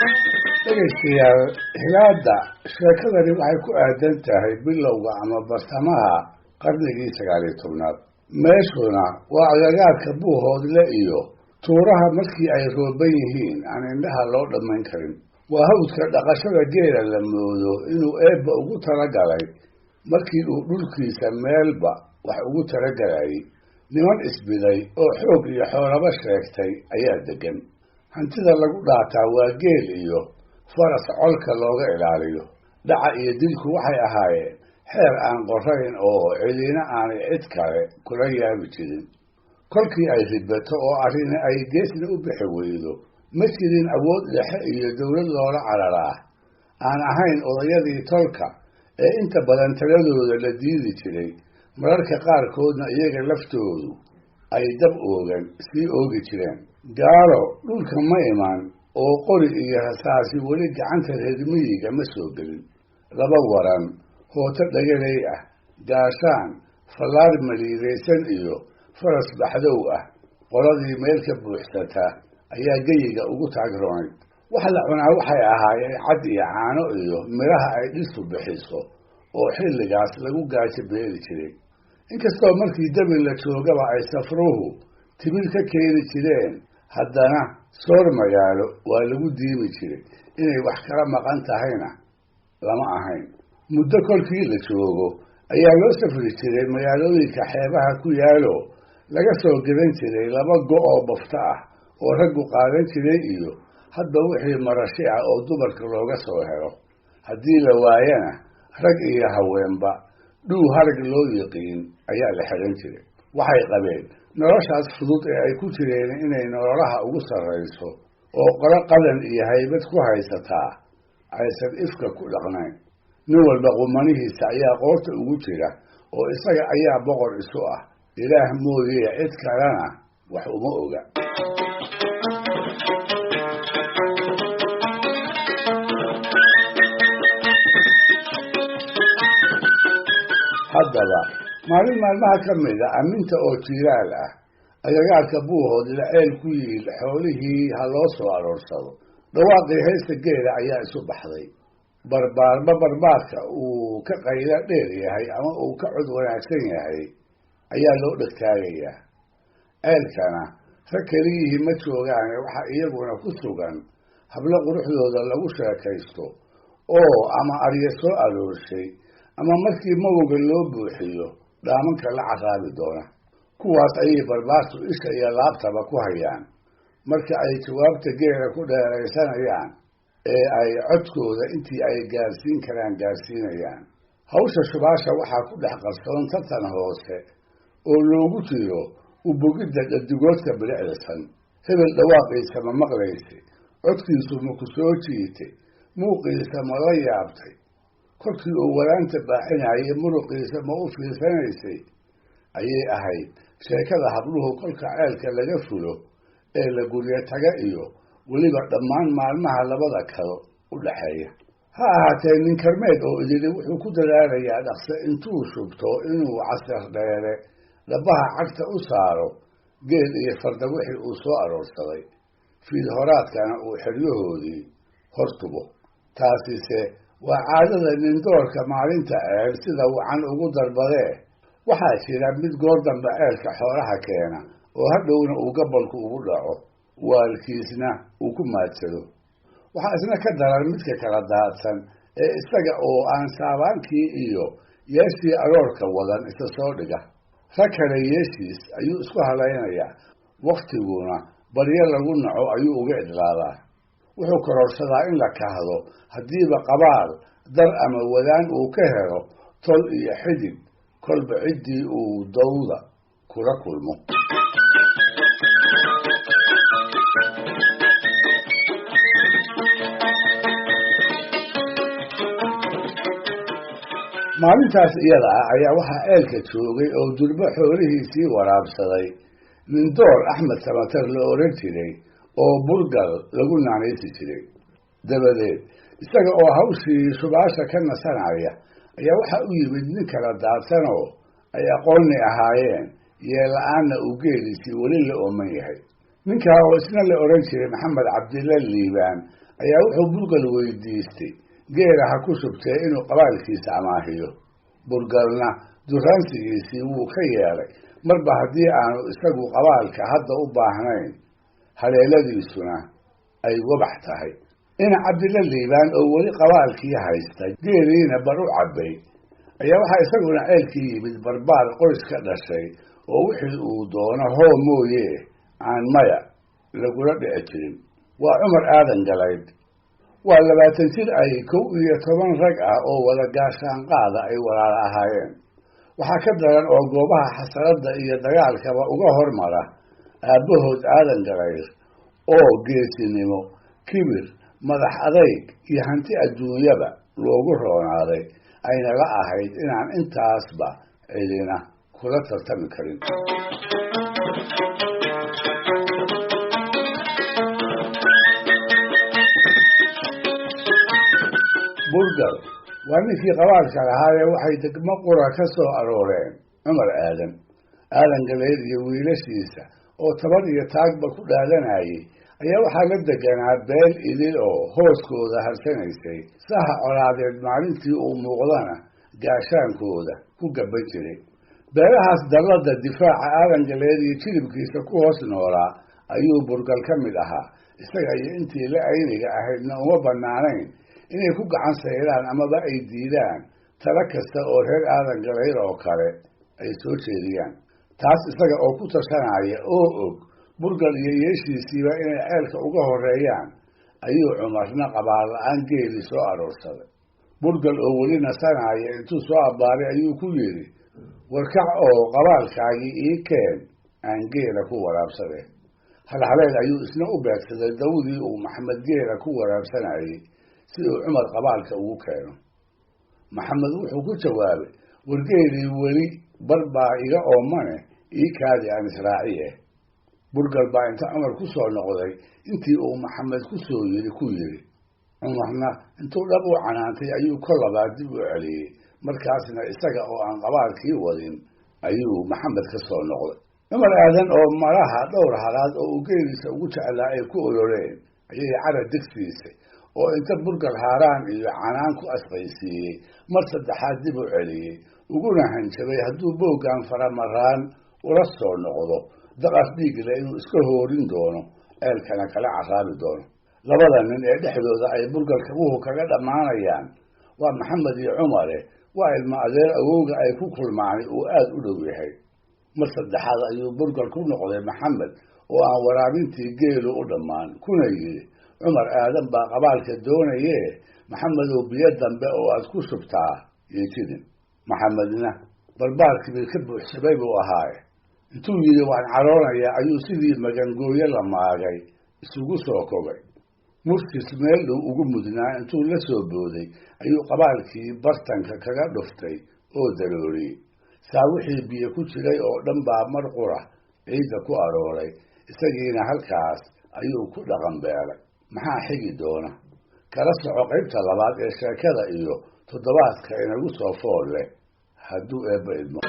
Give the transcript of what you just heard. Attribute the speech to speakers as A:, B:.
A: dhegaystayaal hilaada sheekadani waxay ku aadan tahay bilowga ama bartamaha qarnigii 19aad meeshuna waa agagaarka Buuhoodle iyo tuuraha markii ay rooban yihiin aan indhaha loo dhammayn karin. waa hawdka dhaqashada geela la moodo inuu eebba ugu talagalay markii uu dhulkiisa meelba wax ugu talagalay. niman isbiday oo xoog iyo xoolaba sheegtay ayaa degan. hantida lagu dhaataa waa geel iyo faras colka looga ilaaliyo. dhaca iyo dilku waxay ahaayeen xeer aan qorayn oo cidina aanay cid kale kula yaabi jirin. kolkii ay ribato oo arrini ay geesna u bixi weydo ma jirin awood dhexe iyo dowlad loola cararaa aan ahayn odayadii tolka ee inta badan taladooda la diidi jiray. mararka qaarkoodna iyaga laftoodu ay dab oogan sii oogi jireen. gaalo dhulka ma iman oo qori iyo rasaasi weli gacanta reer miyiga ma soo gelin. laba waran hooto dhagaley ah, gaashaan fallaar maliidaysan iyo faras baxdow ah qoladii meel ka buuxsata ayaa geyiga ugu taagroonay. wax la cunaa waxay ahaayeen cad iyo caano iyo midhaha ay dhistu bixiso oo xilligaas lagu gaajo beeli jiray. inkastoo markii dabin la joogaba ay safruhu timir ka keeni jireen, haddana soor magaalo waa lagu diimi jiray. inay wax kala maqan tahayna lama ahayn. muddo kolkii la joogo ayaa loo safri jiray magaalooyinka xeebaha ku yaalo laga soo gadan jiray laba go' oo bafta ah oo raggu qaadan jiray iyo hadba wixii marashi ah oo dumarka looga soo helo. haddii la waayana rag iyo haweenba dhuu harag loo yiqiin ayaa la xiran jiray. waxay qabeen noloshaas fudud ee ay ku jireen inay nololaha ugu sarrayso oo qolo qadan iyo haybad ku haysataa aysan ifka ku dhaqnayn. nin walba qumanihiisa ayaa qoorta ugu jira oo isaga ayaa boqor isu ah. ilaah mooyee cid kalena wax uma oga. haddaba maalin maalmaha ka mida aminta oo jiiraal ah agagaarka Buuhoodle ceel ku yiil xoolihii ha loo soo aroorsado. dhawaaqii heesta geela ayaa isu baxday. barbaarba barbaarka uu ka qayla dheer yahay ama uu ka cod wanaagsan yahay ayaa loo dhegtaagayaa. ceelkana rag keliyihii ma joogaane waxa iyaguna ku sugan hablo quruxdooda lagu sheekaysto oo ama arya soo aroorshay ama markii mawga loo buuxiyo dhaamanka la caraabi doona. kuwaas ayay barbaartu isha iyo laabtaba ku hayaan marka ay jawaabta geela ku dheeraysanayaan ee ay codkooda intii ay gaarsiin karaan gaarsiinayaan. hawsha shubaasha waxaa ku dhex qarsoon tartan hoose oo loogu jiro u bogidda dhadigoodka bilicdasan. hebel dhawaaqiisa ma maqlaysay? codkiisu ma ku soo jiitay? muuqiisa ma la yaabtay? kolkii uu walaanta baaxinayay muruqiisa ma u fiirsanaysay? ayay ahayd sheekada habluhu kolka ceelka laga fulo ee la guryo taga iyo weliba dhammaan maalmaha labada kalo u dhaxeeya. ha ahaatee nin karmeed oo idili wuxuu ku dadaalayaa dhaqse intuu shubto inuu casar dheere dhabaha cagta u saaro geel iyo farda wixii uu soo aroorsaday. fiid horaadkana uu xeryahoodii hortubo. taasise waa caadada nindoorka maalinta ceel sida wacan ugu darbadee. waxaa jira mid goor dambe ceelka xoolaha keena oo hadhowna uu gabalku ugu dhaco waalkiisna uu ku maadsado. waxaa isna ka daran midka kala daadsan ee isaga oo aan saabaankii iyo yeeshii aroorka wadan isa soo dhiga. rag kale yeeshiis ayuu isku halaynayaa. waktiguna baryo lagu naco ayuu uga idlaadaa. wuxuu kororsadaa in la kahdo haddiiba qabaal dar ama wadaan uu ka helo tol iyo xidig kolba ciddii uu dawda kula kulmo. maalintaas iyada ah ayaa waxaa ceelka joogay oo durbo xoolihiisii waraabsaday nindoor Axmed Samatar la oran jiray oo burgal lagu naanaysi jiray. dabadeed isaga oo hawshii shubaasha ka nasanaya ayaa waxaa u yimid nin kala daadsanoo ay aqoonni ahaayeen yeela-aanna uu geeliisii weli la ooman yahay. ninkaa oo isna la odhan jiray maxamed cabdilla liibaan ayaa wuxuu burgal weydiistay geela ha ku shubtee inuu qabaalkiisa amaahiyo. burgalna duraansigiisii wuu ka yeelay, marba haddii aanu isagu qabaalka hadda u baahnayn, haleeladiisuna ay wabax tahay. ina cabdilla liibaan oo weli qabaalkii haysta geeliina bar u cabbay ayaa waxaa isaguna ceelkii yimid barbaar qoys ka dhashay oo wixii uu doono hoo mooye aan maya lagula dhici jirin. waa cumar aadan galayd. waa 20 jir ay 11 rag ah oo wada gaashaan qaada ay walaala ahaayeen. waxaa ka daran oo goobaha xasaradda iyo dagaalkaba uga hormara aabbahood aadan galayd oo geesinimo, kibir, madax adayg iyo hanti adduunyaba loogu roonaaday, ayna la ahayd inaan intaasba cidina kula tartami karin. burgal waa ninkii qabaalka lahaayee waxay degmo qura ka soo arooreen cumar aadan galayd iyo wiilashiisa oo tabar iyo taagba ku dhaadanayay ayaa waxaa la deganaa beel idil oo hooskooda harsanaysay. saha colaadeed maalintii uu muuqdana gaashaankooda ku gaban jiray. beelahaas dallada difaaca aadan galayd iyo jilibkiisa ku hoos noolaa ayuu burgal ka mid ahaa. isaga iyo intii la ayniga ahaydna uma bannaanayn inay ku gacan sayraan amaba ay diidaan talo kasta oo reer aadan galayd oo kale ay soo jeediyaan. taas isaga oo ku tashanaya oo og burgal iyo yeeshiisiiba inay ceelka uga horeeyaan ayuu cumarna qabaal la-aan geeli soo aroorsaday. burgal oo weli nasanaya intuu soo abbaaray ayuu ku yidhi, warkac oo qabaalkaagii ii keen aan geela ku waraabsade. halhaleed ayuu isna u beegsaday dawdii uu maxamed geela ku waraabsanayay si uu cumar qabaalka ugu keeno. maxamed wuxuu ku jawaabay, wargeelii weli bar baa iga oomane ii kaadi aan israaciye. burgal baa inta cumar ku soo noqday intii uu maxamed ku yidhi. cumarna intuu dhab u canaantay ayuu kol labaad dib u celiyey. markaasna isaga oo aan qabaalkii wadin ayuu maxamed ka soo noqday. cumar aadan oo malaha dhowr halaad oo uu geeliisa ugu jeclaa ay ku oloreen ayay cara degsiisay oo inta burgal haaraan iyo canaan ku asqaysiiyey mar saddexaad dib u celiyey, uguna hanjabay hadduu booggan faramaraan ula soo noqdo daqas dhiigle inuu iska hoorin doono, ceelkana kala caraabi doono. labada nin ee dhexdooda ay burgal kabuhu kaga dhammaanayaan waa maxamed iyo cumare. waa ilma adeer awowga ay ku kulmaanay uu aad u dhow yahay. mar saddexaad ayuu burgal ku noqday maxamed oo aan waraabintii geelu u dhammaan, kuna yidhi, cumar aadan baa qabaalka doonayee maxamedow biyo dambe oo aad ku shubtaa iyo jidin. maxamedna barbaarkiiba ka buuxsamay buu ahaaye. intuu yidhi waan caroonayaa ayuu sidii magangooye la maagay isugu soo kogay. murtis meel dhow ugu mudnaa intuu la soo booday ayuu qabaalkii bartanka kaga dhuftay oo dalooliyey. saa wixii biyo ku jiray oo dhan baa mar qura ciidda ku arooray. isagiina halkaas ayuu ku dhaqan beelay. maxaa xigi doona? kala soco qaybta labaad ee sheekada iyo toddobaadka inagu soo fool leh hadduu eebba idmo.